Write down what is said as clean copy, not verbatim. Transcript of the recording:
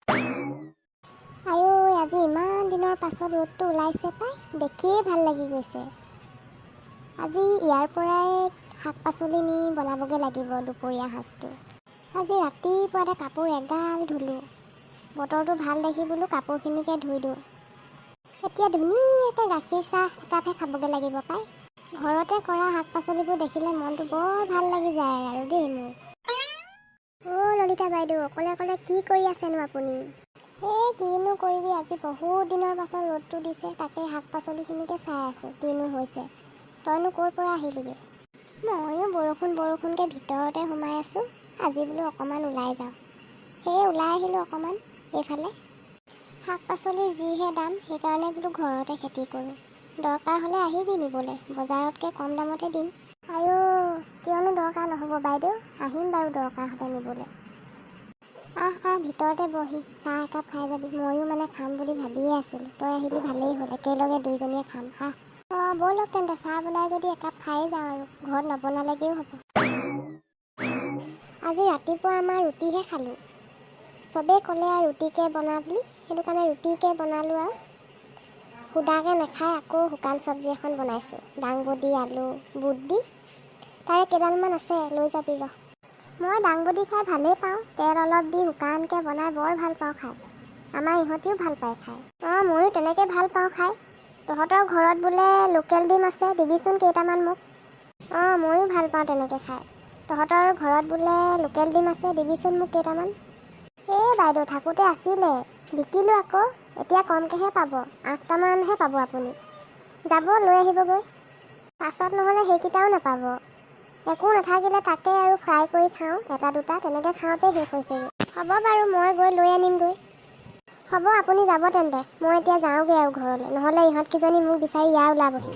আইও আজি ইমান দিনৰ পাছত ৰ'দটো ওলাইছে পাই, দেখিয়ে ভাল লাগি গৈছে। আজি ইয়াৰ পৰাই শাক পাচলি নি বনাবগৈ লাগিব দুপৰীয়া সাঁজটো। আজি ৰাতিপুৱাতে কাপোৰ এগাল ধুলোঁ, বতৰটো ভাল দেখি বোলো কাপোৰখিনিকে ধুই দিওঁ। এতিয়া ধুনীয়াকৈ গাখীৰ চাহ একাপহে খাবগৈ লাগিব পাই। ঘৰতে কৰা শাক পাচলিবোৰ দেখিলে মনটো বৰ ভাল লাগি যায় আৰু দেই মোৰ। অ' ললিতা বাইদেউ, অকলে অকলে কি কৰি আছেনো আপুনি? এই কিনো কৰিবি, আজি বহুত দিনৰ পাছত ৰ'দটো দিছে, তাকে শাক পাচলিখিনিকে চাই আছোঁ কিনো হৈছে। তইনো ক'ৰ পৰা আহিলিগৈ? ময়ো বৰষুণকৈ ভিতৰতে সোমাই আছোঁ। আজি বোলো অকণমান ওলাই যাওঁ, সেয়ে ওলাই আহিলোঁ অকণমান এইফালে। শাক পাচলিৰ যিহে দাম, সেইকাৰণে বোলো ঘৰতে খেতি কৰোঁ। দৰকাৰ হ'লে আহিবি নিবলৈ, বজাৰতকৈ কম দামতে দিম। আৰু কিয়নো দৰকাৰ নহ'ব বাইদেউ, আহিম বাৰু দৰকাৰ হ'লে নিবলৈ। আহ ভিতৰতে বহি চাহ একাপ খাই যাবি। ময়ো মানে খাম বুলি ভাবিয়ে আছিলোঁ, তই আহিলি ভালেই হ'ল, একেলগে দুইজনীয়ে খাম। অঁ ব'লক তেন্তে, চাহ বনাই যদি একাপ খাই যাওঁ আৰু, ঘৰত নবনালেগৈও হ'ব। আজি ৰাতিপুৱা আমাৰ ৰুটিহে খালোঁ। চবেই ক'লে আৰু ৰুটিকে বনা বুলি, সেইটো কাৰণে ৰুটিকে বনালোঁ আৰু। সুদাকৈ নাখাই আকৌ শুকান চব্জি এখন বনাইছোঁ, দাংবডি আলু বুট দি। তাৰে কেইডালমান আছে, লৈ যাবি ৰহ। মই দাংবডি খাই ভালেই পাওঁ, তেল অলপ দি শুকানকৈ বনাই বৰ ভাল পাওঁ খাই। আমাৰ ইহঁতিও ভাল পায় খাই। অঁ ময়ো তেনেকৈ ভাল পাওঁ খাই। তহঁতৰ ঘৰত বোলে লোকেল ডিম আছে, দিবিচোন কেইটামান মোক। অঁ ময়ো ভাল পাওঁ তেনেকৈ খাই। তহঁতৰ ঘৰত বোলে লোকেল ডিম আছে, দিবিচোন মোক কেইটামান। এই বাইদেউ থাকোঁতে আছিলে, বিকিলোঁ আকৌ, এতিয়া কমকৈহে পাব, 8টামানহে পাব আপুনি। যাব লৈ আহিবগৈ, পাছত নহ'লে সেইকেইটাও নাপাব। একো নাথাকিলে তাকে আৰু ফ্ৰাই কৰি খাওঁ, এটা দুটা তেনেকৈ খাওঁতেই শেষ হৈছেগৈ। হ'ব বাৰু, মই গৈ লৈ আনিমগৈ। হ'ব আপুনি যাব তেন্তে, মই এতিয়া যাওঁগৈ আৰু ঘৰলৈ, নহ'লে ইহঁতকেইজনী মোক বিচাৰি ইয়াৰ ওলাবহি।